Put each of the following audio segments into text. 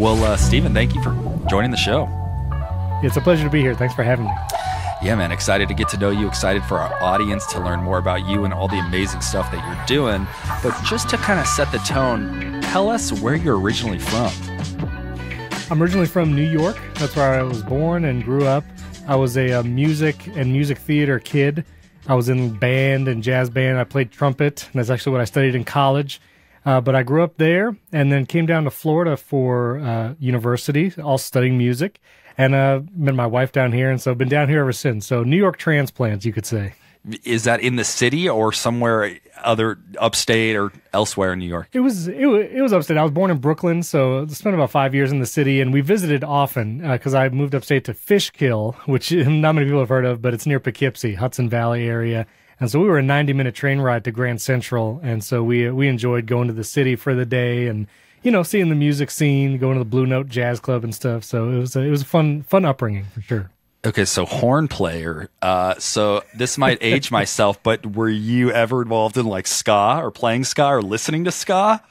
Well, Stephen, thank you for joining the show. It's a pleasure to be here. Thanks for having me. Yeah, man, excited to get to know you, excited for our audience to learn more about you and all the amazing stuff that you're doing. But just to kind of set the tone, tell us where you're originally from. I'm originally from New York. That's where I was born and grew up. I was a music and music theater kid. I was in band and jazz band. I played trumpet, and that's actually what I studied in college. But I grew up there and then came down to Florida for university, all studying music. And met my wife down here, and so I've been down here ever since. So New York transplants, you could say. Is that in the city or somewhere other upstate or elsewhere in New York? It was upstate. I was born in Brooklyn, so I spent about 5 years in the city, and we visited often because I moved upstate to Fishkill, which not many people have heard of, but it's near Poughkeepsie, Hudson Valley area. And so we were a 90-minute train ride to Grand Central, and so we enjoyed going to the city for the day and seeing the music scene, going to the Blue Note Jazz Club and stuff. So it was a fun upbringing for sure. Okay, so horn player. So this might age myself, but were you ever involved in like ska or playing ska or listening to ska?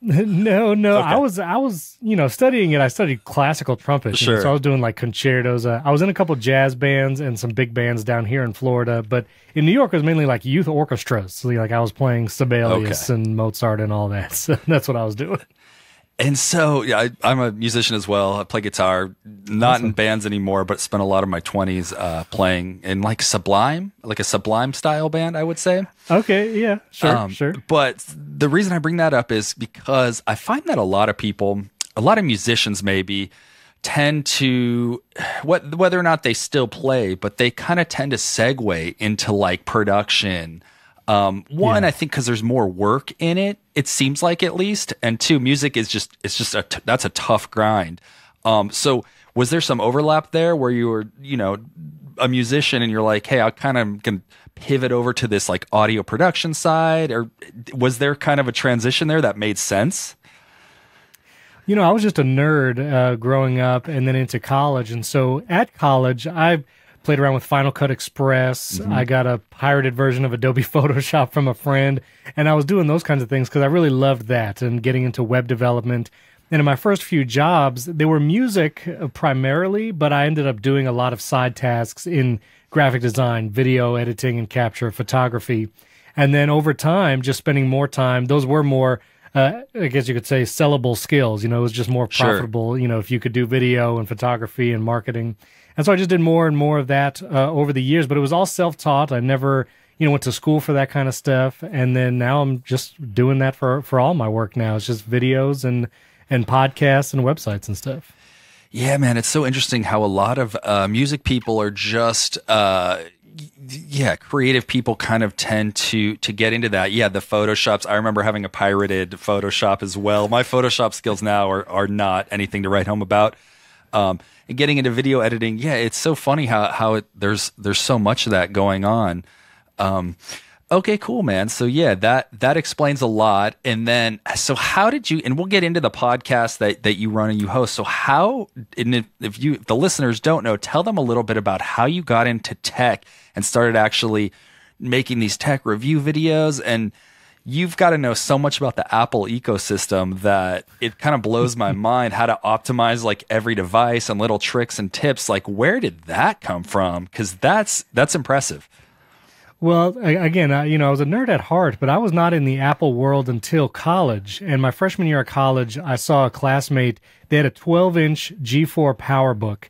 No. Okay. I was studying it. I studied classical trumpet. Sure. So I was doing like concertos. I was in a couple jazz bands and some big bands down here in Florida. But in New York, it was mainly like youth orchestras. So like I was playing Sibelius and Mozart and all that. So that's what I was doing. And so, yeah, I'm a musician as well. I play guitar, not in bands anymore, but spent a lot of my 20s playing in like a Sublime style band, I would say. Okay, yeah, sure. But the reason I bring that up is because I find that a lot of musicians maybe tend to, whether or not they still play, but they kind of tend to segue into like production. I think because there's more work in it, it seems like, at least, and two, music is that's a tough grind. So was there some overlap there where you were, a musician and you're like, hey, I kind of can pivot over to this like audio production side, or was there kind of a transition there that made sense? I was just a nerd growing up and then into college. And so at college, I played around with Final Cut Express. Mm-hmm. I got a pirated version of Adobe Photoshop from a friend, and I was doing those kinds of things because I really loved that and getting into web development. And in my first few jobs, they were music primarily, but I ended up doing a lot of side tasks in graphic design, video editing and capture, photography. And then over time, just spending more time, those were more, I guess you could say, sellable skills. It was just more profitable, sure. If you could do video and photography and marketing. And so I just did more and more of that over the years, but it was all self-taught. I never, went to school for that kind of stuff. And then now I'm just doing that for all my work now. It's just videos and podcasts and websites and stuff. Yeah, man, it's so interesting how a lot of music people are just, creative people kind of tend to get into that. Yeah, the Photoshops. I remember having a pirated Photoshop as well. My Photoshop skills now are not anything to write home about. And getting into video editing, yeah, it's so funny how there's so much of that going on. Okay, cool, man. So yeah, that explains a lot. And then, so how did you? And we'll get into the podcast that you run and you host. So how? And if the listeners don't know, tell them a little bit about how you got into tech and started actually making these tech review videos. And you've got to know so much about the Apple ecosystem that it kind of blows my mind how to optimize like every device and little tricks and tips. Like, where did that come from? Because that's impressive. Well, again, I was a nerd at heart, but I was not in the Apple world until college. And my freshman year of college, I saw a classmate. They had a 12-inch G4 PowerBook.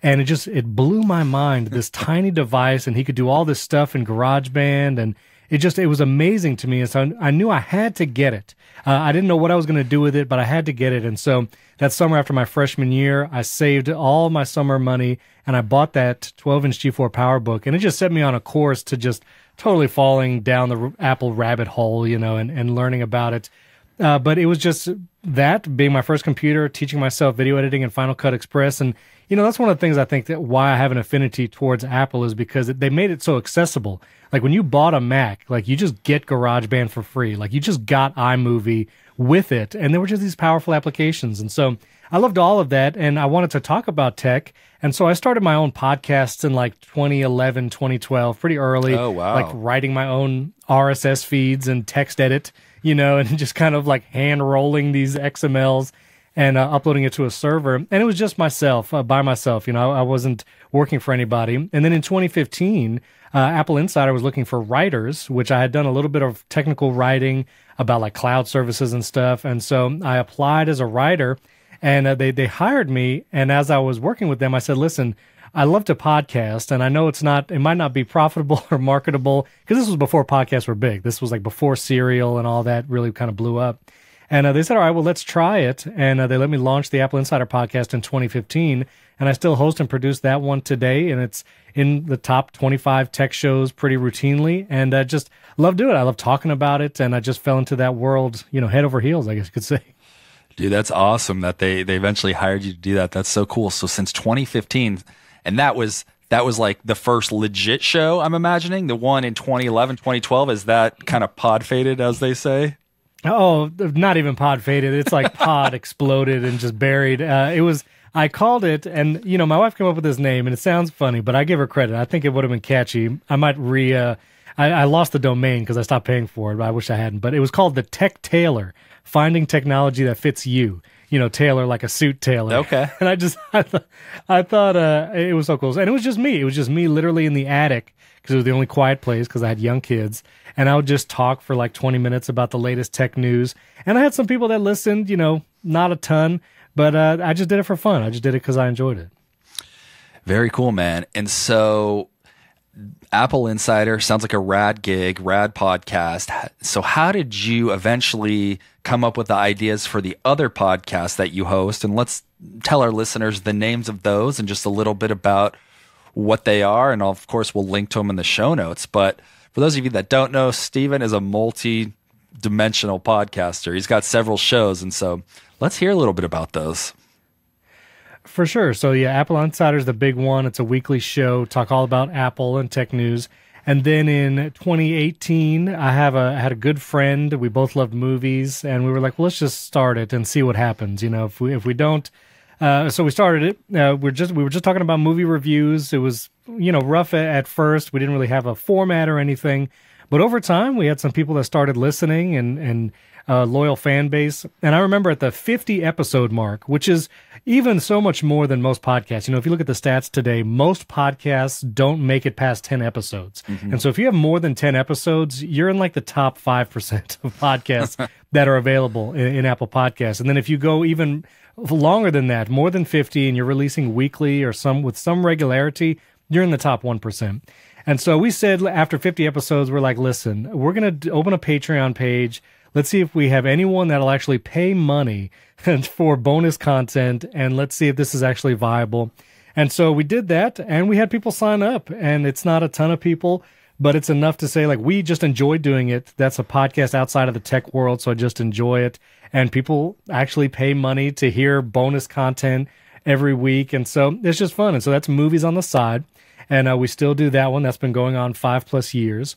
And it blew my mind, this tiny device, and he could do all this stuff in GarageBand, and it was amazing to me. And so I knew I had to get it. I didn't know what I was going to do with it, but I had to get it. And so that summer after my freshman year, I saved all my summer money and I bought that 12-inch G4 PowerBook. And it just set me on a course to just totally falling down the Apple rabbit hole, and learning about it. But it was just that being my first computer, teaching myself video editing and Final Cut Express. And, that's one of the things I think that why I have an affinity towards Apple is because they made it so accessible. Like when you bought a Mac, like you just get GarageBand for free. Like you just got iMovie with it. And there were just these powerful applications. And so I loved all of that. And I wanted to talk about tech. And so I started my own podcasts in like 2011, 2012, pretty early. Oh, wow. Like writing my own RSS feeds and text edit, and just kind of like hand rolling these XMLs. and uploading it to a server. And it was just myself, by myself. I wasn't working for anybody. And then in 2015, Apple Insider was looking for writers, which I had done a little bit of technical writing about like cloud services and stuff. And so I applied as a writer, and they hired me. And as I was working with them, I said, listen, I love to podcast, and I know it might not be profitable or marketable, because this was before podcasts were big. This was like before Serial and all that really kind of blew up. And they said, all right, well, let's try it. And they let me launch the Apple Insider podcast in 2015. And I still host and produce that one today. And it's in the top 25 tech shows pretty routinely. And I just love doing it. I love talking about it. And I just fell into that world, head over heels, I guess you could say. Dude, that's awesome that they eventually hired you to do that. That's so cool. So since 2015, and that was like the first legit show, I'm imagining. The one in 2011, 2012, is that kind of pod faded, as they say? Oh, not even pod faded. It's like pod exploded and just buried. I called it, and my wife came up with this name, and it sounds funny, but I give her credit. I think it would have been catchy. I might I lost the domain because I stopped paying for it, but I wish I hadn't. But it was called the Tech Tailor, finding technology that fits you. Tailor like a suit tailor. Okay. And I thought it was so cool. And it was just me. It was just me literally in the attic, because it was the only quiet place because I had young kids. And I would just talk for like 20 minutes about the latest tech news. And I had some people that listened, not a ton, but I just did it for fun. I just did it because I enjoyed it. Very cool, man. And so Apple Insider sounds like a rad gig, rad podcast. So how did you eventually come up with the ideas for the other podcasts that you host? And let's tell our listeners the names of those and just a little bit about what they are. And of course, we'll link to them in the show notes. But for those of you that don't know, Stephen is a multi-dimensional podcaster. He's got several shows. And so let's hear a little bit about those. For sure. So yeah, Apple Insider is the big one. It's a weekly show, talk all about Apple and tech news. And then in 2018, I had a good friend. We both loved movies, and we were like, well, let's just start it and see what happens. If we don't. So we started it. We were just talking about movie reviews. It was rough at first. We didn't really have a format or anything, but over time we had some people that started listening and loyal fan base. And I remember at the 50 episode mark, which is even so much more than most podcasts. If you look at the stats today, most podcasts don't make it past 10 episodes. Mm-hmm. And so if you have more than 10 episodes, you're in like the top 5% of podcasts that are available in Apple Podcasts. And then if you go even longer than that, more than 50, and you're releasing weekly or with some regularity, you're in the top 1%. And so we said after 50 episodes, we're like, listen, we're going to open a Patreon page. Let's see if we have anyone that'll actually pay money for bonus content, and let's see if this is actually viable. And so we did that, and we had people sign up, and it's not a ton of people, but it's enough to say, like, we just enjoy doing it. That's a podcast outside of the tech world, so I just enjoy it. And people actually pay money to hear bonus content every week, and so it's just fun. And so that's movies on the side, and we still do that one. That's been going on 5+ years.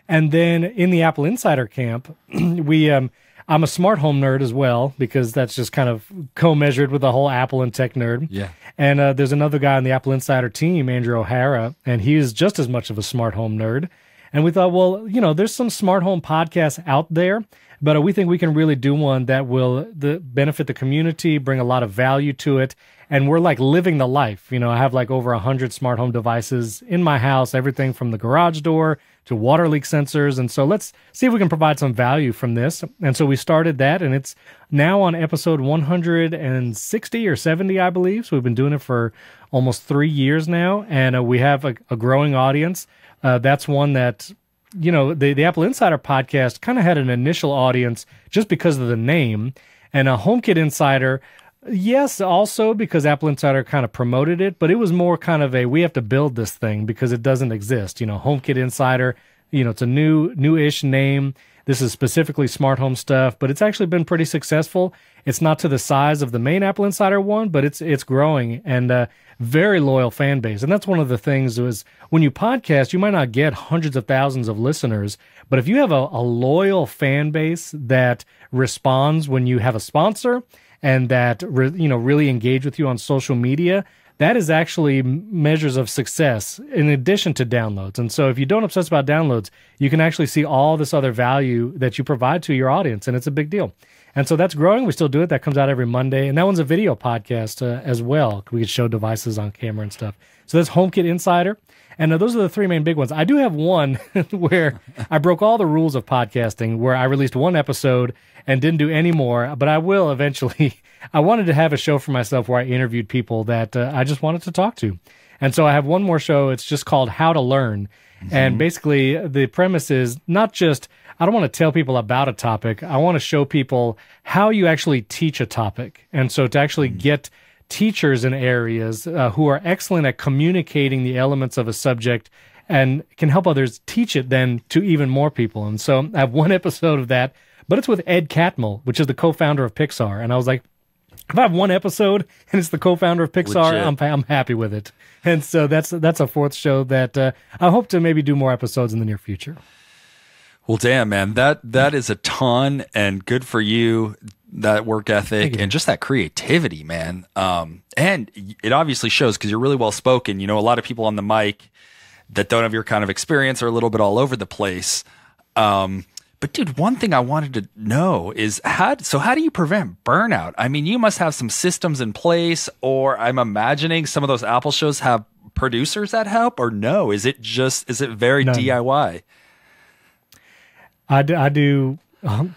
And then in the Apple Insider camp, I'm a smart home nerd as well, because that's just kind of co-measured with the whole Apple and tech nerd. Yeah. And there's another guy on the Apple Insider team, Andrew O'Hara, and he is just as much of a smart home nerd. And we thought, well, there's some smart home podcasts out there, but we think we can really do one that will benefit the community, bring a lot of value to it. And we're like living the life. I have like over 100 smart home devices in my house, everything from the garage door to water leak sensors. And so let's see if we can provide some value from this. And so we started that, and it's now on episode 160 or 70, I believe. So we've been doing it for almost 3 years now, and we have a growing audience. That's one that, the Apple Insider podcast kind of had an initial audience just because of the name, and a HomeKit Insider, yes, also because Apple Insider kind of promoted it, but it was more kind of we have to build this thing because it doesn't exist. HomeKit Insider, it's a new-ish name. This is specifically smart home stuff, but it's actually been pretty successful. It's not to the size of the main Apple Insider one, but it's growing, and very loyal fan base. And that's one of the things is when you podcast, you might not get hundreds of thousands of listeners, but if you have a loyal fan base that responds when you have a sponsor and that really engage with you on social media, that is actually measures of success in addition to downloads. And so if you don't obsess about downloads, you can actually see all this other value that you provide to your audience, and it's a big deal. And so that's growing. We still do it. That comes out every Monday. And that one's a video podcast as well. We could show devices on camera and stuff. So that's HomeKit Insider. And those are the three main big ones. I do have one where I broke all the rules of podcasting, where I released one episode and didn't do any more, but I will eventually. I wanted to have a show for myself where I interviewed people that I just wanted to talk to. And so I have one more show. It's just called How to Learn. And basically the premise is not just, I don't want to tell people about a topic. I want to show people how you actually teach a topic. And so to actually get teachers in areas who are excellent at communicating the elements of a subject and can help others teach it then to even more people. And so I have one episode of that, but it's with Ed Catmull, which is the co-founder of Pixar. And I was like, if I have one episode and it's the co-founder of Pixar, I'm happy with it. And so that's a fourth show that I hope to maybe do more episodes in the near future. Well, damn, man, that is a ton, and good for you. That work ethic and just that creativity, man. And it obviously shows because you're really well spoken. You know, a lot of people on the mic that don't have your kind of experience are a little bit all over the place. But dude, one thing I wanted to know is how do you prevent burnout? I mean, you must have some systems in place, or I'm imagining some of those Apple shows have producers that help, or no? Is it very DIY? I do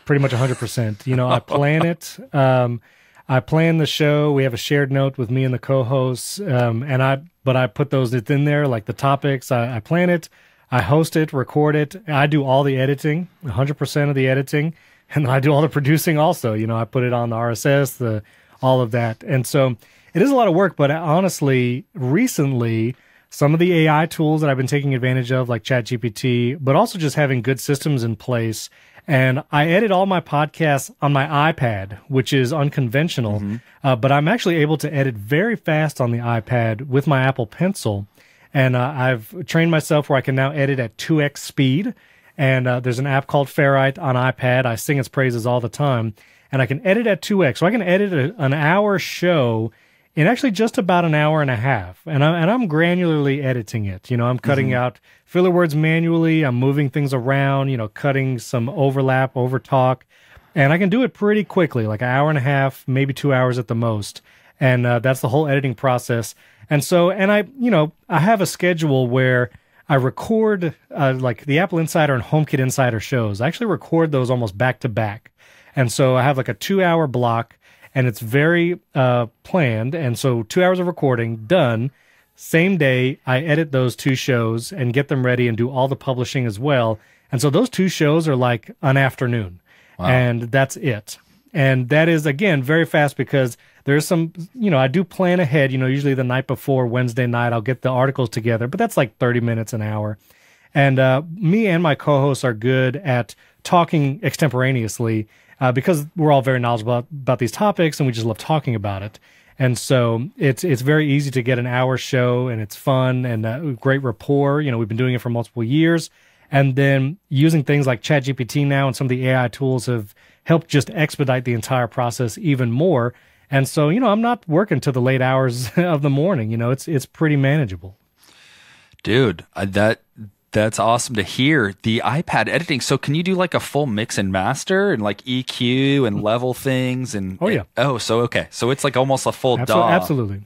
pretty much 100%. You know, I plan it. I plan the show. We have a shared note with me and the co-hosts, but I put those in there, like the topics. I plan it. I host it, record it. I do all the editing, 100% of the editing, and I do all the producing also. You know, I put it on the RSS, all of that. And so it is a lot of work, but honestly, recently, some of the AI tools that I've been taking advantage of, like ChatGPT, but also just having good systems in place. And I edit all my podcasts on my iPad, which is unconventional, but I'm actually able to edit very fast on the iPad with my Apple Pencil. And I've trained myself where I can now edit at 2x speed. And there's an app called Ferrite on iPad. I sing its praises all the time. And I can edit at 2x. So I can edit an hour show in actually just about an hour and a half. And I'm granularly editing it. You know, I'm cutting out filler words manually. I'm moving things around, you know, cutting some overlap, over talk. And I can do it pretty quickly, like an hour and a half, maybe 2 hours at the most. And that's the whole editing process. And so, I have a schedule where I record like the Apple Insider and HomeKit Insider shows. I actually record those almost back to back. And so I have like a 2-hour block, and it's very planned. And so 2 hours of recording done. Same day, I edit those 2 shows and get them ready and do all the publishing as well. And so those 2 shows are like an afternoon. Wow. And that's it. And that is, again, very fast because there's some, I do plan ahead, usually the night before, Wednesday night, I'll get the articles together, but that's like 30 minutes an hour. And me and my co-hosts are good at talking extemporaneously because we're all very knowledgeable about these topics and we just love talking about it. And so it's very easy to get an hour show, and it's fun and great rapport. We've been doing it for multiple years. And then using things like ChatGPT now and some of the AI tools have helped just expedite the entire process even more. And so, I'm not working till the late hours of the morning. It's pretty manageable. Dude, that's awesome to hear. The iPad editing. So can you do like a full mix and master and like EQ and level things? And oh, yeah. Okay. So it's like almost a full DAW. Absolutely.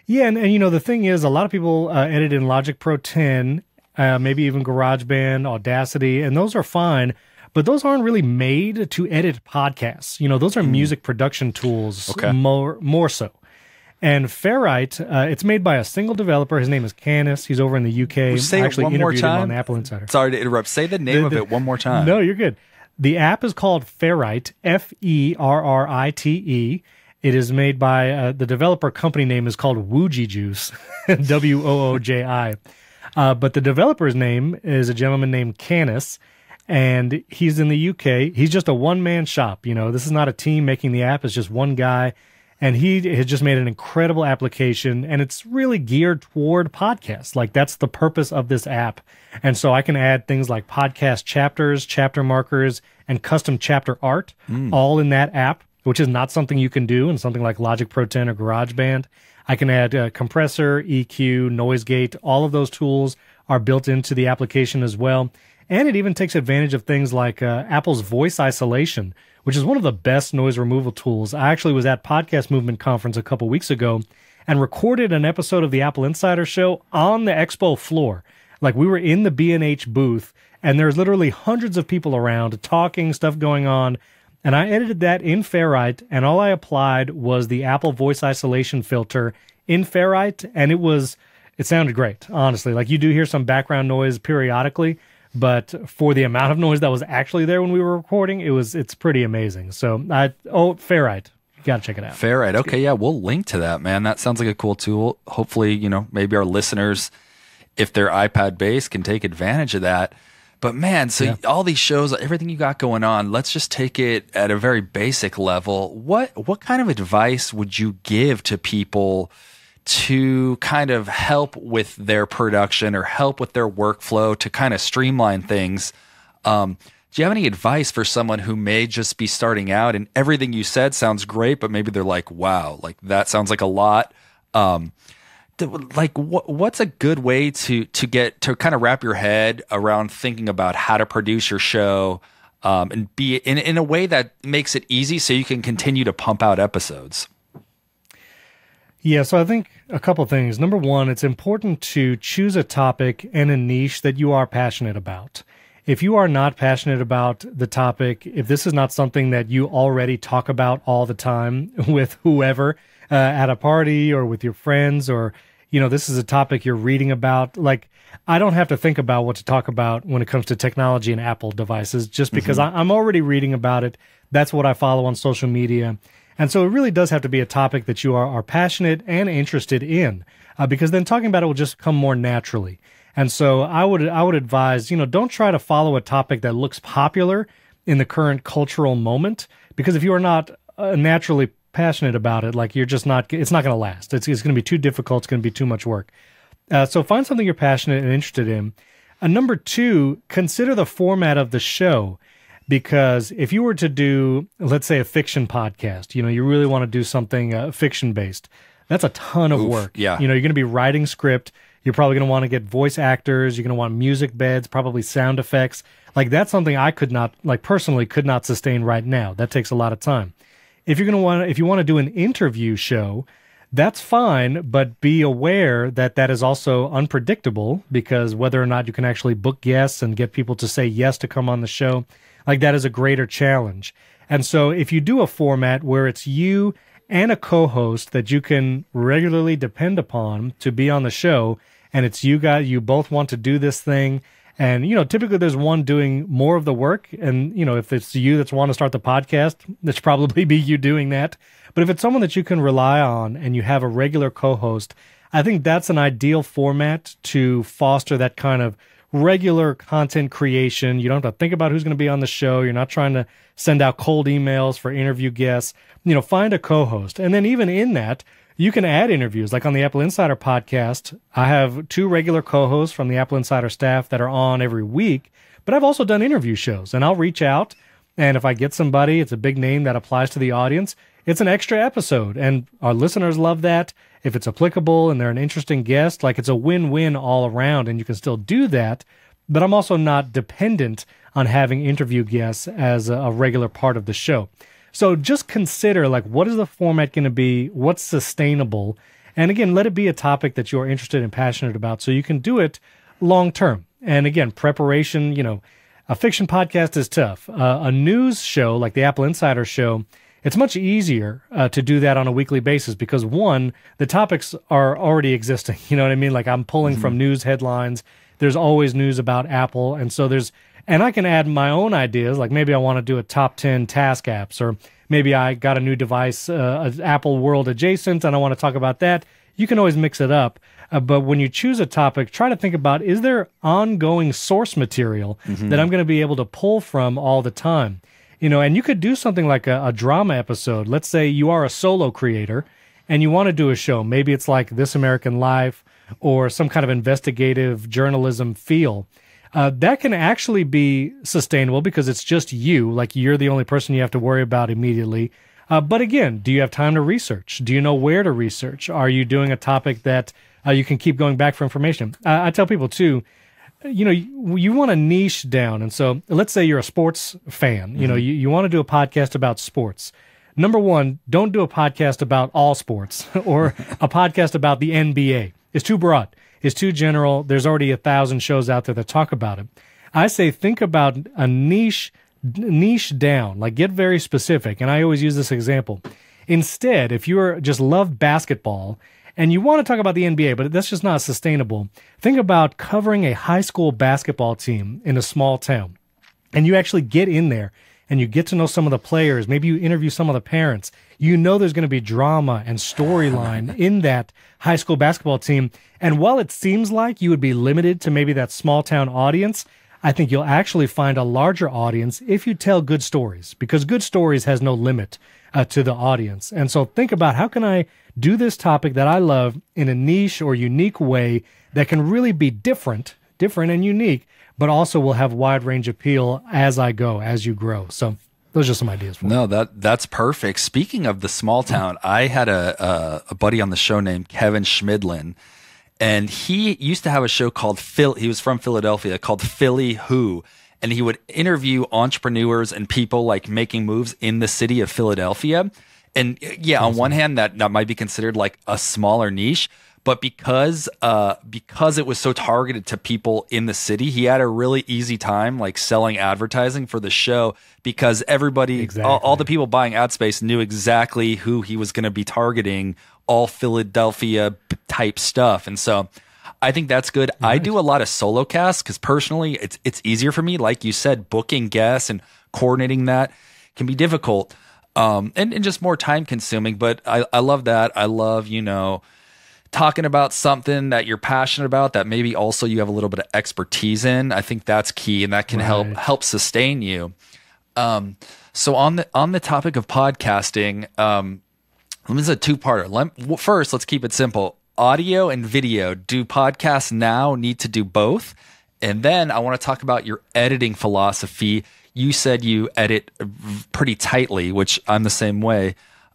Yeah. And the thing is, a lot of people edit in Logic Pro 10, maybe even GarageBand, Audacity, and those are fine. But those aren't really made to edit podcasts. Those are music production tools, more so. And Ferrite, it's made by a single developer. His name is Canis. He's over in the UK. Say it one more time. Him on Apple Insider. Sorry to interrupt. Say the name of it one more time. No, you're good. The app is called Ferrite, Ferrite. It is made by the developer company name is called Wooji Juice, Wooji. But the developer's name is a gentleman named Canis. And he's in the UK. He's just a one-man shop. This is not a team making the app. It's just one guy. And he has just made an incredible application. And it's really geared toward podcasts. Like, that's the purpose of this app. And so I can add things like podcast chapters, chapter markers, and custom chapter art all in that app, which is not something you can do in something like Logic Pro 10 or GarageBand. I can add compressor, EQ, noise gate. All of those tools are built into the application as well. And it even takes advantage of things like Apple's voice isolation, which is one of the best noise removal tools. I actually was at Podcast Movement Conference a couple weeks ago and recorded an episode of the Apple Insider Show on the expo floor. Like, we were in the B&H booth, and there's literally hundreds of people around talking, stuff going on. And I edited that in Ferrite, and all I applied was the Apple voice isolation filter in Ferrite, and it sounded great, honestly. Like, you do hear some background noise periodically, but for the amount of noise that was actually there when we were recording, it's pretty amazing. So, Ferrite. You got to check it out. Ferrite. Okay, yeah, we'll link to that, man. That sounds like a cool tool. Hopefully, maybe our listeners, if they're iPad-based, can take advantage of that. But man, so all these shows, everything you got going on, let's just take it at a very basic level. What kind of advice would you give to people to kind of help with their production or help with their workflow to kind of streamline things? Do you have any advice for someone who may just be starting out and everything you said sounds great, but maybe they're like, wow, like that sounds like a lot. Like what's a good way to get to kind of wrap your head around thinking about how to produce your show and be in a way that makes it easy so you can continue to pump out episodes? Yeah, so I think a couple things. Number one, it's important to choose a topic and a niche that you are passionate about. If you are not passionate about the topic, if this is not something that you already talk about all the time with whoever at a party or with your friends, or this is a topic you're reading about, like, I don't have to think about what to talk about when it comes to technology and Apple devices just because I'm already reading about it. That's what I follow on social media. And so it really does have to be a topic that you are passionate and interested in, because then talking about it will just come more naturally. And so I would advise, don't try to follow a topic that looks popular in the current cultural moment, because if you are not naturally passionate about it, like, it's not going to last. It's going to be too difficult. It's going to be too much work. So find something you're passionate and interested in. Number two, consider the format of the show. Because if you were to do, let's say, a fiction podcast, you really want to do something fiction-based, that's a ton of work. Yeah. You're going to be writing script. You're probably going to want to get voice actors. You're going to want music beds, probably sound effects. Like, that's something I personally could not sustain right now. That takes a lot of time. If you want to do an interview show, that's fine, but be aware that that is also unpredictable, because whether or not you can actually book guests and get people to say yes to come on the show, like, that is a greater challenge. And so if you do a format where it's you and a co-host that you can regularly depend upon to be on the show, and it's you both want to do this thing, and, typically there's one doing more of the work, and, if it's you that's want to start the podcast, it's probably be you doing that. But if it's someone that you can rely on and you have a regular co-host, I think that's an ideal format to foster that kind of regular content creation. You don't have to think about who's going to be on the show. You're not trying to send out cold emails for interview guests. Find a co-host. And then even in that, you can add interviews. Like on the Apple Insider podcast, I have 2 regular co-hosts from the Apple Insider staff that are on every week, but I've also done interview shows, and I'll reach out, and if I get somebody, it's a big name that applies to the audience, it's an extra episode, and our listeners love that. If it's applicable and they're an interesting guest, like, it's a win-win all around, and you can still do that. But I'm also not dependent on having interview guests as a regular part of the show. So just consider, like, what is the format going to be? What's sustainable? And again, let it be a topic that you're interested and passionate about so you can do it long term. And again, preparation, a fiction podcast is tough. A news show like the Apple Insider Show, it's much easier to do that on a weekly basis because, one, the topics are already existing. You know what I mean? Like, I'm pulling from news headlines. There's always news about Apple. And so and I can add my own ideas. Like, maybe I want to do a top 10 task apps, or maybe I got a new device, Apple World adjacent, and I want to talk about that. You can always mix it up. But when you choose a topic, try to think about, is there ongoing source material that I'm going to be able to pull from all the time? And you could do something like a drama episode. Let's say you are a solo creator and you want to do a show. Maybe it's like This American Life or some kind of investigative journalism feel. That can actually be sustainable because it's just you. Like, you're the only person you have to worry about immediately. But again, do you have time to research? Do you know where to research? Are you doing a topic that you can keep going back for information? I tell people, too, you want to niche down. And so let's say you're a sports fan, you want to do a podcast about sports. Number one, don't do a podcast about all sports or a podcast about the NBA. It's too broad. It's too general. There's already 1,000 shows out there that talk about it. I say think about a niche down, like get very specific. And I always use this example. Instead, if you just love basketball and you want to talk about the NBA, but that's just not sustainable, think about covering a high school basketball team in a small town. And you actually get in there and you get to know some of the players. Maybe you interview some of the parents. You know there's going to be drama and storyline in that high school basketball team. And while it seems like you would be limited to maybe that small town audience, I think you'll actually find a larger audience if you tell good stories, because good stories has no limit to the audience. And so think about, how can I do this topic that I love in a niche or unique way that can really be different and unique, but also will have wide range appeal as I go, as you grow. So those are some ideas for No, that's perfect. Speaking of the small town, I had a buddy on the show named Kevin Schmidlin, and he used to have a show called he was from Philadelphia, called Philly Who, and he would interview entrepreneurs and people like making moves in the city of Philadelphia. And yeah, on one hand, that might be considered like a smaller niche, but because it was so targeted to people in the city, he had a really easy time like selling advertising for the show, because everybody, all the people buying ad space knew exactly who he was going to be targeting, all Philadelphia type stuff. And so I think that's good. Nice. I do a lot of solo casts because personally it's easier for me. Like you said, booking guests and coordinating that can be difficult and just more time consuming. But I love that. I love, talking about something that you're passionate about that maybe also you have a little bit of expertise in. I think that's key, and that can help sustain you. So on the topic of podcasting, this is a two-parter. First, let's keep it simple. Audio and video. Do podcasts now need to do both? And then I want to talk about your editing philosophy. You said you edit pretty tightly, which I'm the same way.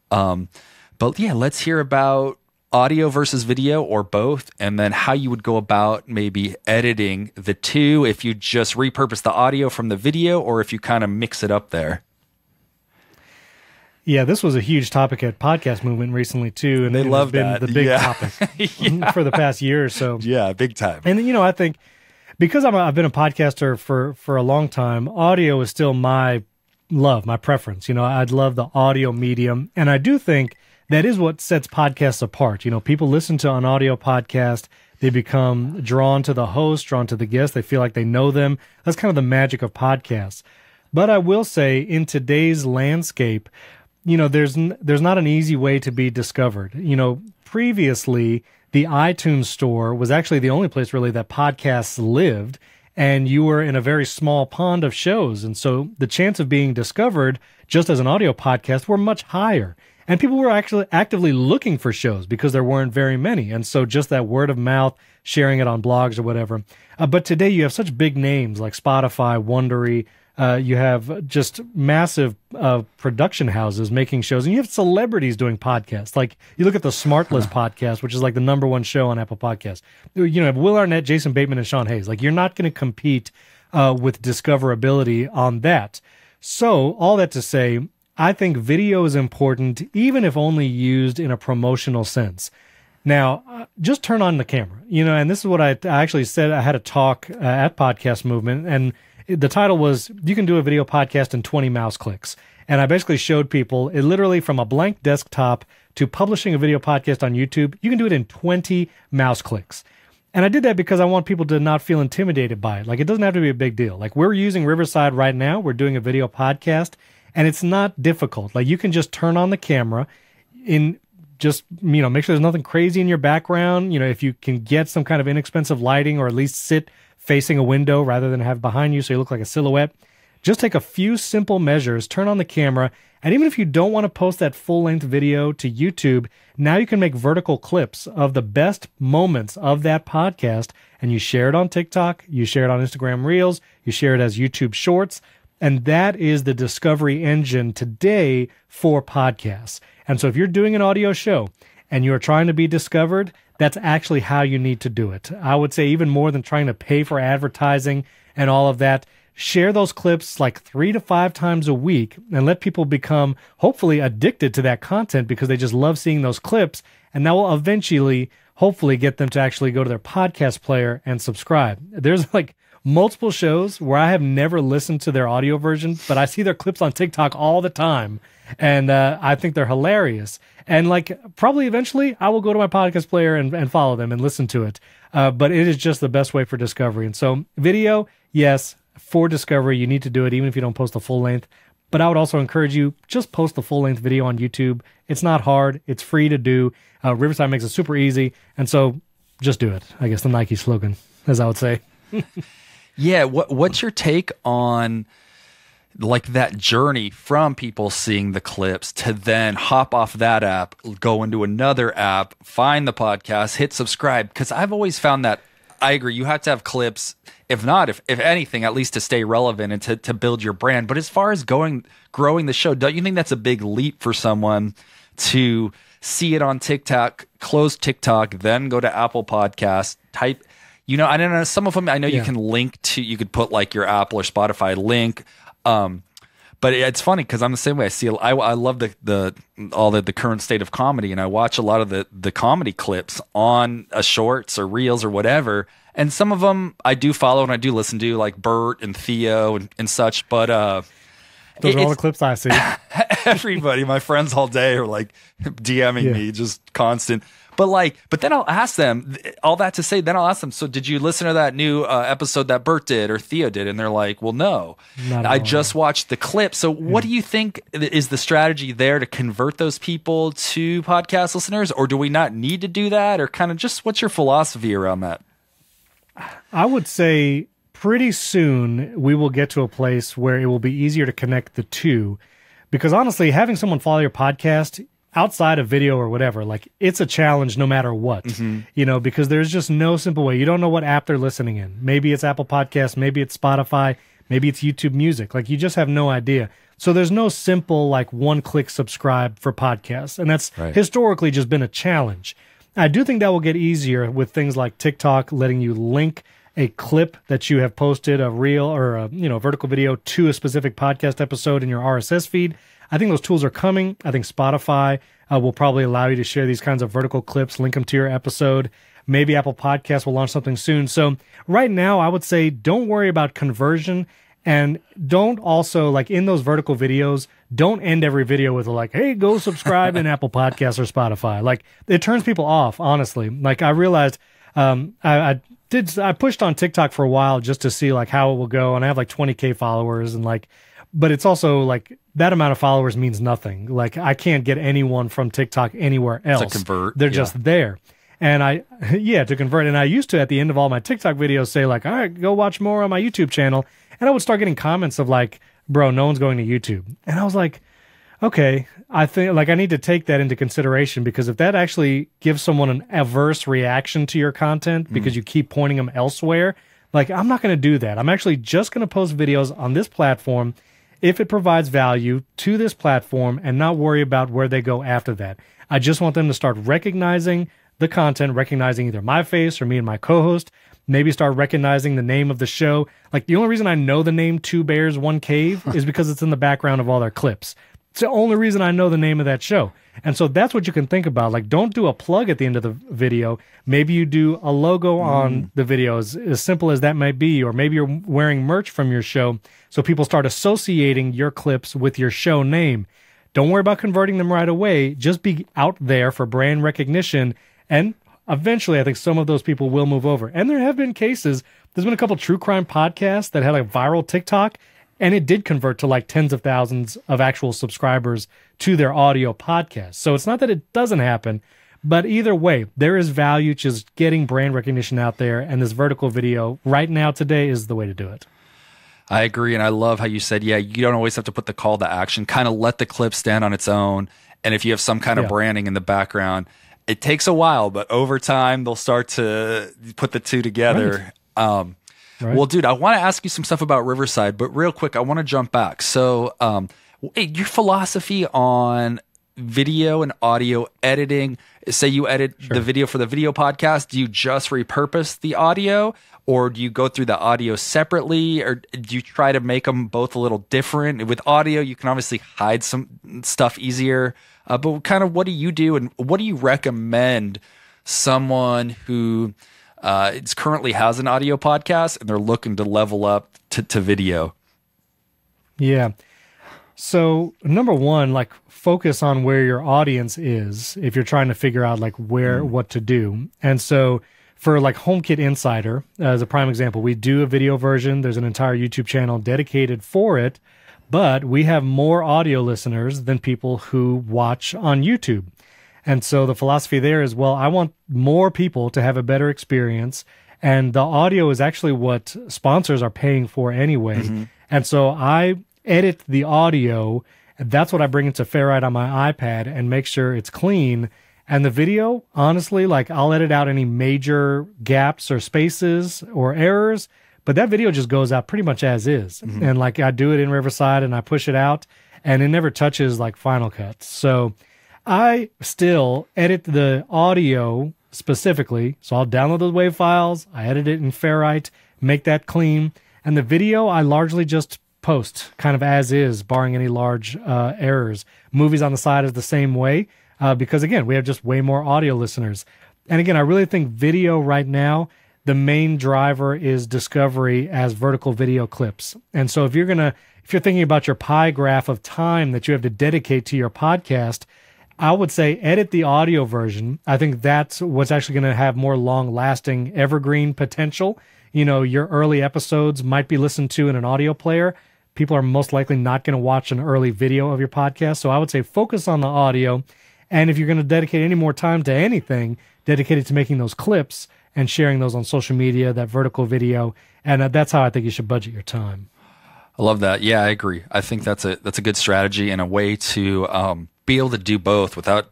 But yeah, let's hear about audio versus video, or both, and then how you would go about maybe editing the two, if you just repurpose the audio from the video or if you kind of mix it up there. Yeah, this was a huge topic at Podcast Movement recently too, and they love been the big topic for the past year or so. Yeah, big time. And I think because I've been a podcaster for a long time, audio is still my love, my preference. I'd love the audio medium, and I do think that is what sets podcasts apart. People listen to an audio podcast, they become drawn to the host, drawn to the guest, they feel like they know them. That's kind of the magic of podcasts. But I will say, in today's landscape, there's not an easy way to be discovered. Previously, the iTunes store was actually the only place really that podcasts lived, and you were in a very small pond of shows. And so the chance of being discovered just as an audio podcast were much higher. And people were actually actively looking for shows because there weren't very many. And so just that word of mouth, sharing it on blogs or whatever. But today you have such big names like Spotify, Wondery. You have just massive production houses making shows. And you have celebrities doing podcasts. Like you look at the Smartless podcast, which is like the #1 show on Apple Podcasts. You have Will Arnett, Jason Bateman, and Sean Hayes. Like you're not going to compete with discoverability on that. So all that to say, I think video is important, even if only used in a promotional sense. Now, just turn on the camera, and this is what I actually said. I had a talk at Podcast Movement, and the title was, you can do a video podcast in 20 mouse clicks. And I basically showed people, it literally from a blank desktop to publishing a video podcast on YouTube, you can do it in 20 mouse clicks. And I did that because I want people to not feel intimidated by it. Like, it doesn't have to be a big deal. Like, we're using Riverside right now. We're doing a video podcast, and it's not difficult. Like, you can just turn on the camera in just, make sure there's nothing crazy in your background. If you can get some kind of inexpensive lighting, or at least sit facing a window rather than have behind you so you look like a silhouette, just take a few simple measures, turn on the camera, and even if you don't want to post that full-length video to YouTube, now you can make vertical clips of the best moments of that podcast, and you share it on TikTok, you share it on Instagram Reels, you share it as YouTube Shorts, and that is the discovery engine today for podcasts. And so if you're doing an audio show and you're trying to be discovered, that's actually how you need to do it. I would say even more than trying to pay for advertising and all of that, share those clips like 3 to 5 times a week and let people become hopefully addicted to that content because they just love seeing those clips. And that will eventually, hopefully, get them to actually go to their podcast player and subscribe. There's like multiple shows where I have never listened to their audio version, but I see their clips on TikTok all the time. And I think they're hilarious. And like probably eventually I will go to my podcast player and follow them and listen to it. But it is just the best way for discovery. And so video, yes, for discovery, you need to do it even if you don't post the full length. But I would also encourage you, just post the full-length video on YouTube. It's not hard. It's free to do. Riverside makes it super easy. And so just do it. I guess the Nike slogan, as I would say. Yeah. What's your take on like that journey from people seeing the clips to then hop off that app, go into another app, find the podcast, hit subscribe? Because I've always found that, I agree, you have to have clips, if not, if anything, at least to stay relevant and to build your brand. But as far as growing the show, don't you think that's a big leap for someone to see it on TikTok, close TikTok, then go to Apple Podcasts, type, I don't know, some of them, I know you can link to, you could put like your Apple or Spotify link. But it's funny because I'm the same way. I love the current state of comedy, and I watch a lot of the comedy clips on shorts or reels or whatever. And some of them I do follow and I do listen to, like Bert and Theo and such. But those are all the clips I see. Everybody, my friends all day are like DMing me, just constant. But then I'll ask them, all that to say, then I'll ask them, so did you listen to that new episode that Bert did or Theo did? And they're like, well, no. I just watched the clip. So what do you think is the strategy there to convert those people to podcast listeners? Or do we not need to do that? Or kind of just what's your philosophy around that? I would say pretty soon we will get to a place where it will be easier to connect the two. Because honestly, having someone follow your podcast outside of video or whatever, like it's a challenge no matter what, because there's just no simple way. You don't know what app they're listening in. Maybe it's Apple Podcasts, maybe it's Spotify, maybe it's YouTube Music. Like you just have no idea. So there's no simple like one-click subscribe for podcasts. And that's historically just been a challenge. I do think that will get easier with things like TikTok letting you link a clip that you have posted, a reel or a vertical video to a specific podcast episode in your RSS feed. I think those tools are coming. I think Spotify will probably allow you to share these kinds of vertical clips, link them to your episode. Maybe Apple Podcasts will launch something soon. So right now, I would say don't worry about conversion, and don't also, like in those vertical videos, don't end every video with like, hey, go subscribe in Apple Podcasts or Spotify. Like it turns people off, honestly. Like I realized I pushed on TikTok for a while just to see like how it will go. And I have like 20K followers and like, but it's also like that amount of followers means nothing. Like I can't get anyone from TikTok anywhere else. To convert. They're just there. And to convert. And I used to, at the end of all my TikTok videos, say like, all right, go watch more on my YouTube channel. And I would start getting comments of like, bro, no one's going to YouTube. And I was like, okay, I think like I need to take that into consideration, because if that actually gives someone an adverse reaction to your content because you keep pointing them elsewhere, like I'm not going to do that. I'm actually just going to post videos on this platform if it provides value to this platform and not worry about where they go after that. I just want them to start recognizing the content, recognizing either my face or me and my co-host, maybe start recognizing the name of the show. Like the only reason I know the name Two Bears, One Cave is because it's in the background of all their clips. It's the only reason I know the name of that show. And so that's what you can think about. Like, don't do a plug at the end of the video. Maybe you do a logo on the video, as simple as that might be. Or maybe you're wearing merch from your show, so people start associating your clips with your show name. Don't worry about converting them right away. Just be out there for brand recognition. And eventually, I think some of those people will move over. And there have been cases. There's been a couple true crime podcasts that had a viral TikTok, and it did convert to like tens of thousands of actual subscribers to their audio podcast. So it's not that it doesn't happen, but either way, there is value just getting brand recognition out there. And this vertical video right now today is the way to do it. I agree. And I love how you said, you don't always have to put the call to action, kind of let the clip stand on its own. And if you have some kind of branding in the background, it takes a while, but over time they'll start to put the two together. Right. Well, dude, I want to ask you some stuff about Riverside, but real quick, I want to jump back. So your philosophy on video and audio editing? Say you edit the video for the video podcast, do you just repurpose the audio, or do you go through the audio separately, or do you try to make them both a little different? With audio, you can obviously hide some stuff easier, but kind of what do you do, and what do you recommend someone who currently has an audio podcast and they're looking to level up to video? Yeah. So number one, like focus on where your audience is if you're trying to figure out like what to do. And so for like HomeKit Insider, as a prime example, we do a video version. There's an entire YouTube channel dedicated for it, but we have more audio listeners than people who watch on YouTube. And so the philosophy there is, well, I want more people to have a better experience. And the audio is actually what sponsors are paying for anyway. Mm-hmm. And so I edit the audio, and that's what I bring into Ferrite on my iPad and make sure it's clean. And the video, honestly, like I'll edit out any major gaps or spaces or errors, but that video just goes out pretty much as is. Mm-hmm. And like I do it in Riverside and I push it out, and it never touches like Final Cut. So I still edit the audio specifically. So I'll download those WAV files, I edit it in Ferrite, make that clean. And the video, I largely just post kind of as is, barring any large errors. Movies on the side is the same way because, again, we have just way more audio listeners. And again, I really think video right now, the main driver is discovery as vertical video clips. And so if you're thinking about your pie graph of time that you have to dedicate to your podcast, I would say edit the audio version. I think that's what's actually going to have more long-lasting evergreen potential. You know, your early episodes might be listened to in an audio player. People are most likely not going to watch an early video of your podcast. So I would say focus on the audio. And if you're going to dedicate any more time to anything, dedicate it to making those clips and sharing those on social media, that vertical video. And that's how I think you should budget your time. I love that. Yeah, I agree. I think that's a good strategy and a way to be able to do both without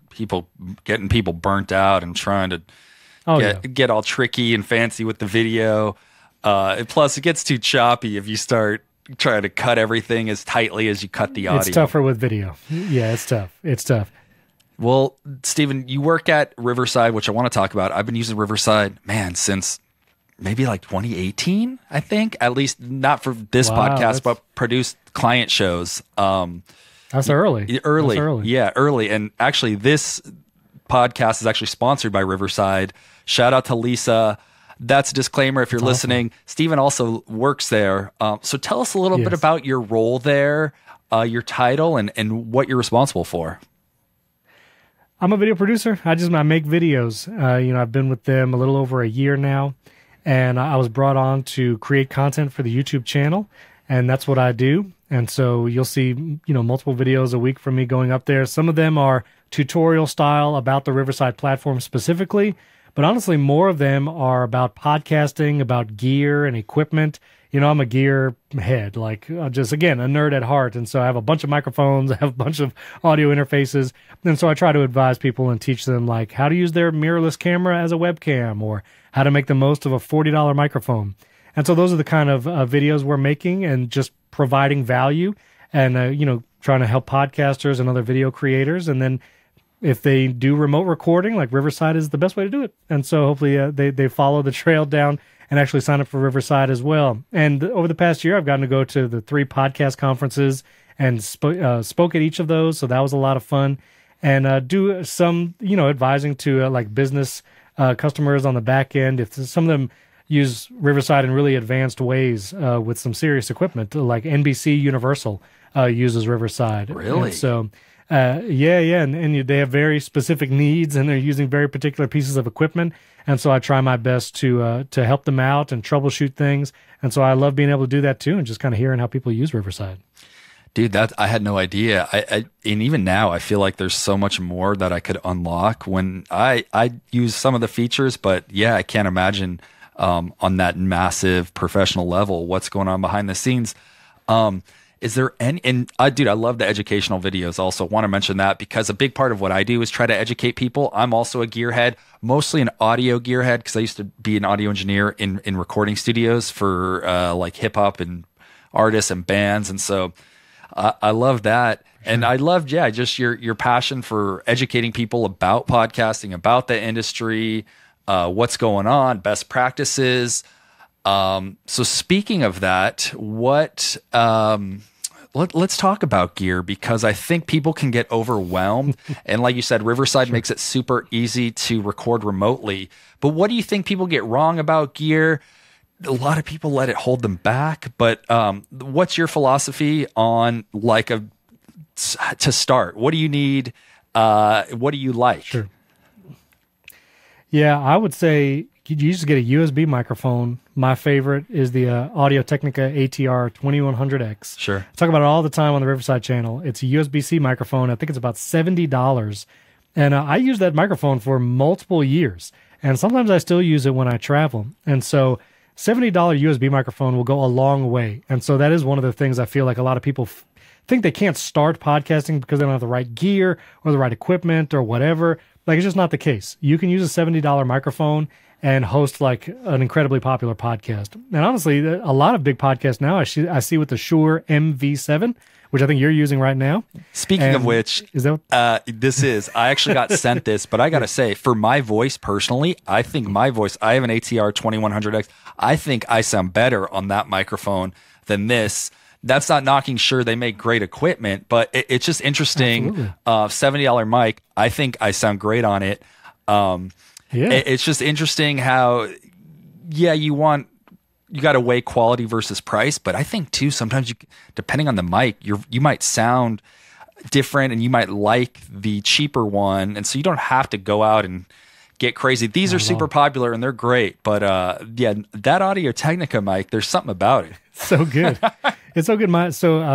getting people burnt out and trying to get all tricky and fancy with the video. And plus, it gets too choppy if you start trying to cut everything as tightly as you cut the audio. It's tougher with video. Yeah, it's tough. It's tough. Well, Stephen, you work at Riverside, which I want to talk about. I've been using Riverside, since maybe like 2018, I think. At least not for this podcast, but produced client shows. That's early. Early. Yeah, early. And actually, this podcast is actually sponsored by Riverside. Shout out to Lisa. That's a disclaimer if you're listening. Stephen also works there. So tell us a little bit about your role there, your title, and what you're responsible for. I'm a video producer. I make videos. I've been with them a little over a year now, and I was brought on to create content for the YouTube channel, and that's what I do. And so you'll see, multiple videos a week from me going up there. Some of them are tutorial style about the Riverside platform specifically, but honestly, more of them are about podcasting, about gear and equipment. I'm a gear head, like just, again, a nerd at heart. And so I have a bunch of microphones, I have a bunch of audio interfaces. And so I try to advise people and teach them like how to use their mirrorless camera as a webcam or how to make the most of a $40 microphone. And so those are the kind of videos we're making and just providing value and, trying to help podcasters and other video creators. And then if they do remote recording, like Riverside is the best way to do it. And so hopefully they follow the trail down and actually sign up for Riverside as well. And over the past year, I've gotten to go to the 3 podcast conferences and spoke at each of those. So that was a lot of fun. And do some, advising to like business customers on the back end. If some of them use Riverside in really advanced ways with some serious equipment, like NBC Universal uses Riverside. Really? And so, and they have very specific needs, and they're using very particular pieces of equipment. And so I try my best to help them out and troubleshoot things. And so I love being able to do that too, and just kind of hearing how people use Riverside. Dude, I had no idea. And even now, I feel like there's so much more that I could unlock when I use some of the features. But yeah, I can't imagine on that massive professional level what's going on behind the scenes. Is there any, dude, I love the educational videos also. Want to mention that because a big part of what I do is try to educate people. I'm also a gearhead, mostly an audio gearhead because I used to be an audio engineer in recording studios for like hip hop and artists and bands. And so I love that. And I loved, just your passion for educating people about podcasting, about the industry, what's going on, best practices. So speaking of that, let's talk about gear, because I think people can get overwhelmed. And like you said, Riverside makes it super easy to record remotely. But what do you think people get wrong about gear? A lot of people let it hold them back. But what's your philosophy on to start? What do you need? What do you like? Sure. Yeah, I would say you just get a USB microphone. My favorite is the Audio-Technica ATR 2100X. Sure. I talk about it all the time on the Riverside channel. It's a USB-C microphone. I think it's about $70. And I use that microphone for multiple years. And sometimes I still use it when I travel. And so $70 USB microphone will go a long way. And so that is one of the things I feel like a lot of people think they can't start podcasting because they don't have the right gear or the right equipment or whatever. Like, it's just not the case. You can use a $70 microphone and host like an incredibly popular podcast. And honestly, a lot of big podcasts now I see with the Shure MV7, which I think you're using right now. Speaking of which, is that I actually got sent this, but I got to say, for my voice personally, I think my voice, I have an ATR 2100X. I think I sound better on that microphone than this. That's not knocking Shure. They make great equipment, but it's just interesting. $70 mic. I think I sound great on it. It's just interesting how, you got to weigh quality versus price. But I think too, sometimes depending on the mic, you might sound different and you might like the cheaper one. And so you don't have to go out and get crazy. These are super popular and they're great. But that Audio-Technica mic, there's something about it. So good. It's so good.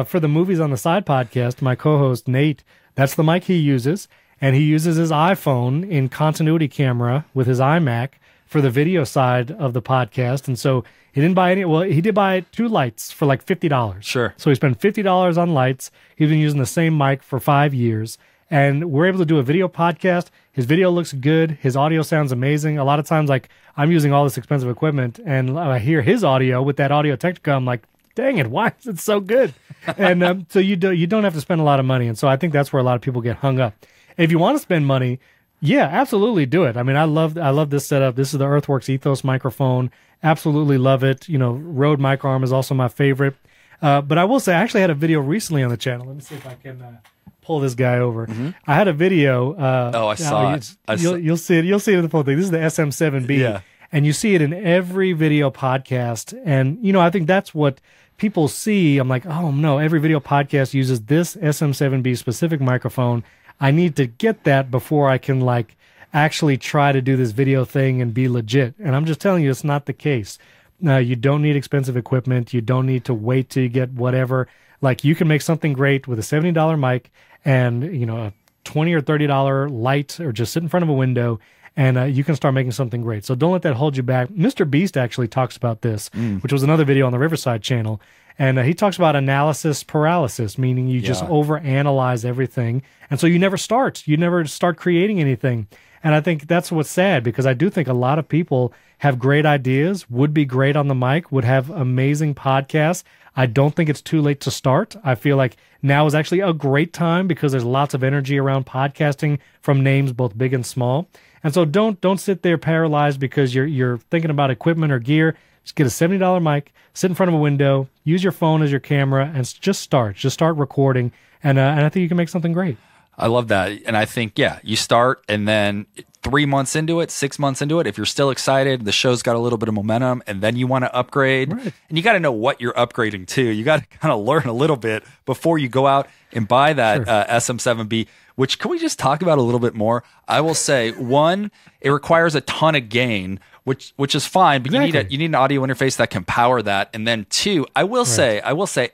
For the Movies on the Side podcast, my co-host Nate, that's the mic he uses. And he uses his iPhone in continuity camera with his iMac for the video side of the podcast. And so he didn't buy he did buy 2 lights for like $50. Sure. So he spent $50 on lights. He's been using the same mic for 5 years. And we're able to do a video podcast. His video looks good. His audio sounds amazing. A lot of times, like, I'm using all this expensive equipment and I hear his audio with that Audio-Technica. I'm like, dang it, why is it so good? And so you don't have to spend a lot of money. And so I think that's where a lot of people get hung up. If you want to spend money, absolutely do it. I mean, I love this setup. This is the Earthworks Ethos microphone. Absolutely love it. Rode microarm is also my favorite. But I will say, I actually had a video recently on the channel. Let me see if I can pull this guy over. Mm-hmm. I had a video. I saw it. You'll see it. You'll see it in the full thing. This is the SM7B. Yeah. And you see it in every video podcast. And, I think that's what people see. I'm like, oh, no, every video podcast uses this SM7B specific microphone. I need to get that before I can actually try to do this video thing and be legit. And I'm just telling you, it's not the case. You don't need expensive equipment. You don't need to wait till you get whatever. Like, you can make something great with a $70 mic and, a $20 or $30 light, or just sit in front of a window, and you can start making something great. So don't let that hold you back. Mr. Beast actually talks about this, which was another video on the Riverside channel. And he talks about analysis paralysis, meaning you just overanalyze everything. And so you never start. You never start creating anything. And I think that's what's sad, because I do think a lot of people have great ideas, would be great on the mic, would have amazing podcasts. I don't think it's too late to start. I feel like now is actually a great time because there's lots of energy around podcasting from names both big and small. And so don't sit there paralyzed because you're thinking about equipment or gear. Just get a $70 mic, sit in front of a window, use your phone as your camera, and just start recording. And I think you can make something great. I love that. And I think, you start, and then 3 months into it, 6 months into it, if you're still excited, the show's got a little bit of momentum, and then you want to upgrade. Right. And you got to know what you're upgrading to. You got to kind of learn a little bit before you go out and buy that SM7B, which, can we just talk about a little bit more? I will say, one, it requires a ton of gain, which is fine, but you need an audio interface that can power that. And then two, I will say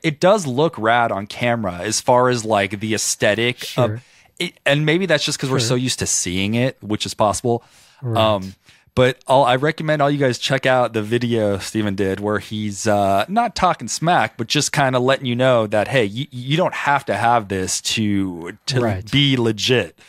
it does look rad on camera as far as like the aesthetic of it, and maybe that's just because we're so used to seeing it, which is possible. Right. But I recommend all you guys check out the video Stephen did where he's not talking smack, but just kind of letting you know that, hey, you don't have to have this to be legit.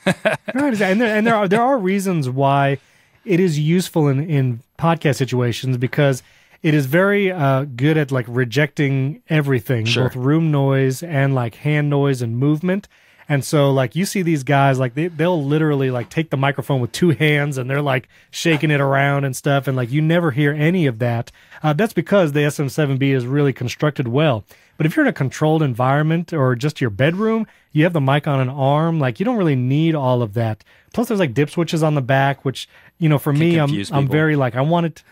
Right, and there are reasons why it is useful in podcast situations, because it is very good at like rejecting everything, both room noise and like hand noise and movement. And so like you see these guys, like they'll literally like take the microphone with two hands and they're like shaking it around and stuff. And like you never hear any of that. That's because the SM7B is really constructed well. But if you're in a controlled environment or just your bedroom, you have the mic on an arm, like you don't really need all of that. Plus there's like dip switches on the back, which, you know, for me, I'm very like, I want it.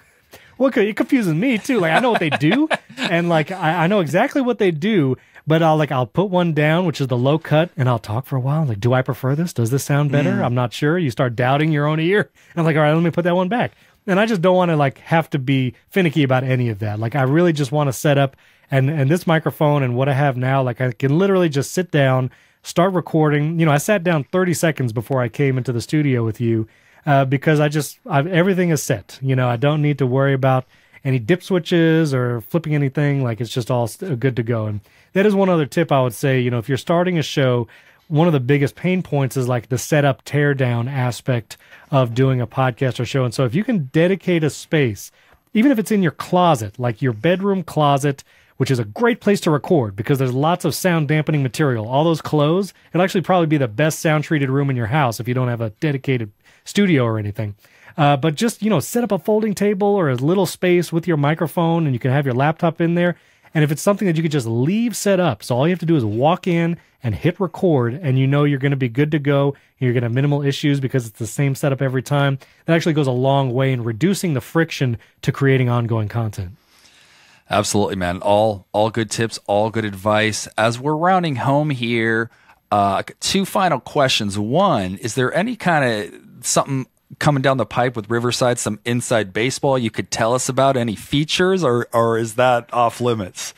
Well, it confuses me too. Like I know what they do and like, I know exactly what they do. But I'll put one down, which is the low cut, and I'll talk for a while. Like, do I prefer this? Does this sound better? I'm not sure. You start doubting your own ear. And I'm like, all right, let me put that one back. And I just don't want to like have to be finicky about any of that. Like, I really just want to set up and this microphone and what I have now. Like, I can literally just sit down, start recording. You know, I sat down 30 seconds before I came into the studio with you because everything is set. You know, I don't need to worry about any dip switches or flipping anything. Like, it's just all good to go. And that is one other tip I would say, you know, if you're starting a show, one of the biggest pain points is like the setup teardown aspect of doing a podcast or show. And so if you can dedicate a space, even if it's in your closet, like your bedroom closet, which is a great place to record because there's lots of sound dampening material, all those clothes, it'll actually probably be the best sound treated room in your house if you don't have a dedicated studio or anything. But just, you know, set up a folding table or a little space with your microphone and you can have your laptop in there. And if it's something that you could just leave set up, so all you have to do is walk in and hit record and you know you're going to be good to go, you're going to have minimal issues because it's the same setup every time, that actually goes a long way in reducing the friction to creating ongoing content. Absolutely, man. All good tips, all good advice. As we're rounding home here, two final questions. One, is there any kind of something coming down the pipe with Riverside, some inside baseball you could tell us about, any features, or is that off limits?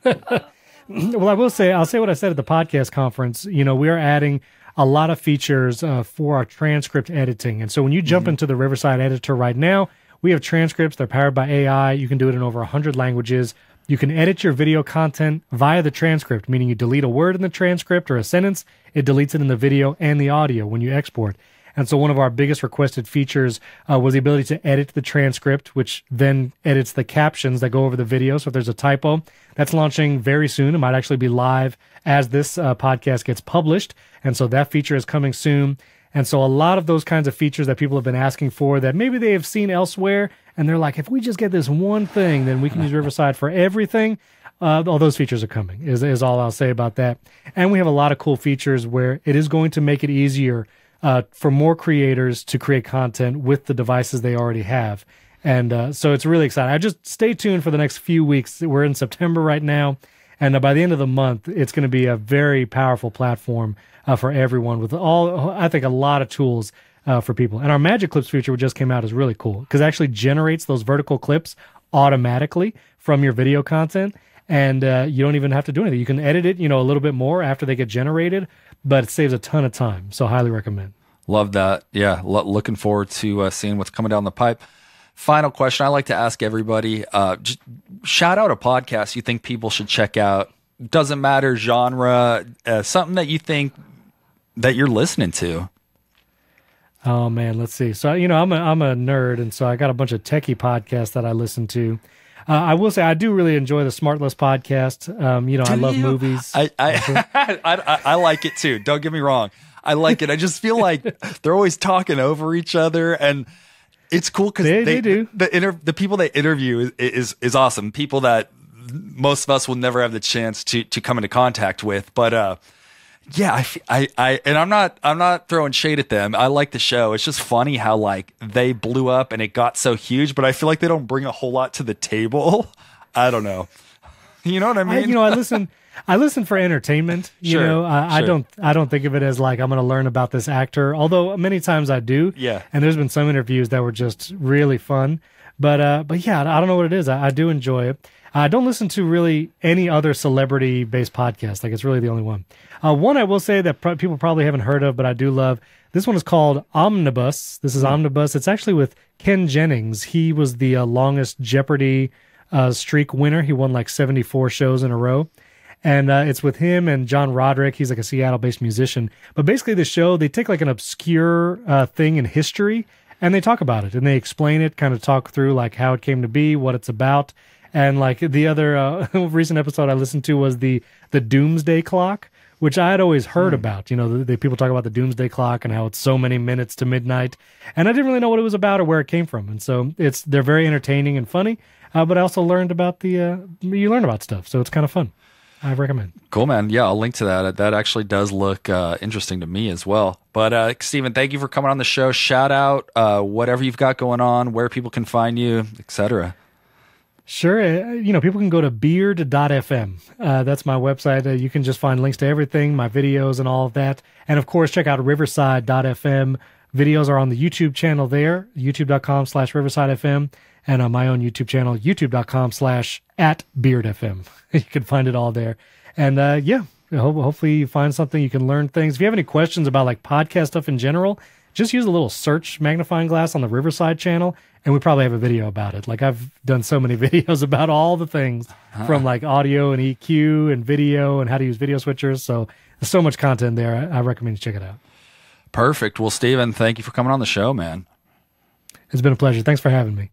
Well, I'll say what I said at the podcast conference. You know, we are adding a lot of features for our transcript editing. And so when you jump into the Riverside editor right now, we have transcripts. They're powered by AI. You can do it in over 100 languages. You can edit your video content via the transcript, meaning you delete a word in the transcript or a sentence, it deletes it in the video and the audio when you export. And so one of our biggest requested features was the ability to edit the transcript, which then edits the captions that go over the video. So if there's a typo, that's launching very soon. It might actually be live as this podcast gets published. And so that feature is coming soon. And so a lot of those kinds of features that people have been asking for that maybe they have seen elsewhere, and they're like, if we just get this one thing, then we can use Riverside for everything. All those features are coming, is all I'll say about that. And we have a lot of cool features where it is going to make it easier for more creators to create content with the devices they already have. And so it's really exciting. I just stay tuned for the next few weeks. We're in September right now. And by the end of the month, it's going to be a very powerful platform for everyone with I think, a lot of tools for people. And our Magic Clips feature, which just came out, is really cool because it actually generates those vertical clips automatically from your video content. And you don't even have to do anything. You can edit it, a little bit more after they get generated, but it saves a ton of time. So highly recommend. Love that. Yeah. Looking forward to seeing what's coming down the pipe. Final question I like to ask everybody, just shout out a podcast you think people should check out. Doesn't matter genre, something that you think that you're listening to. Oh man, let's see. So, I'm a nerd, and so I got a bunch of techie podcasts that I listen to. I will say I do really enjoy the Smartless podcast. I love movies. I like it too. Don't get me wrong. I like it. I just feel like they're always talking over each other, and it's cool because they do. The people they interview is awesome. People that most of us will never have the chance to come into contact with. But yeah, and I'm not throwing shade at them. I like the show. It's just funny how like they blew up and it got so huge, but I feel like they don't bring a whole lot to the table. I don't know. You know what I mean? I listen for entertainment. Sure. I don't think of it as like I'm going to learn about this actor, although many times I do. Yeah. And there's been some interviews that were just really fun. But yeah, I don't know what it is. I do enjoy it. I don't listen to really any other celebrity-based podcast. Like, it's really the only one. One I will say that people probably haven't heard of, but I do love. This one is called Omnibus. This is Omnibus. It's actually with Ken Jennings. He was the longest Jeopardy streak winner. He won like 74 shows in a row. And it's with him and John Roderick. He's like a Seattle-based musician. But basically the show, they take like an obscure thing in history and they talk about it and they explain it, kind of talk through like how it came to be, what it's about. And like the other recent episode I listened to was the Doomsday Clock, which I had always heard about. You know, the people talk about the Doomsday Clock and how it's so many minutes to midnight, and I didn't really know what it was about or where it came from. And so they're very entertaining and funny, but I also learned about you learn about stuff, so it's kind of fun. I recommend. Cool, man. Yeah, I'll link to that. That actually does look interesting to me as well. But Stephen, thank you for coming on the show. Shout out whatever you've got going on, where people can find you, etc. Sure. You know, people can go to beard.fm. That's my website. You can just find links to everything, my videos and all of that. And of course, check out riverside.fm. Videos are on the YouTube channel there, youtube.com/riversidefm, and on my own YouTube channel, youtube.com/@beardfm. You can find it all there. And yeah, hopefully you find something, you can learn things. If you have any questions about like podcast stuff in general, just use a little search magnifying glass on the Riverside channel, and we probably have a video about it. Like I've done so many videos about all the things from like audio and EQ and video and how to use video switchers. So there's so much content there. I recommend you check it out. Perfect. Well, Stephen, thank you for coming on the show, man. It's been a pleasure. Thanks for having me.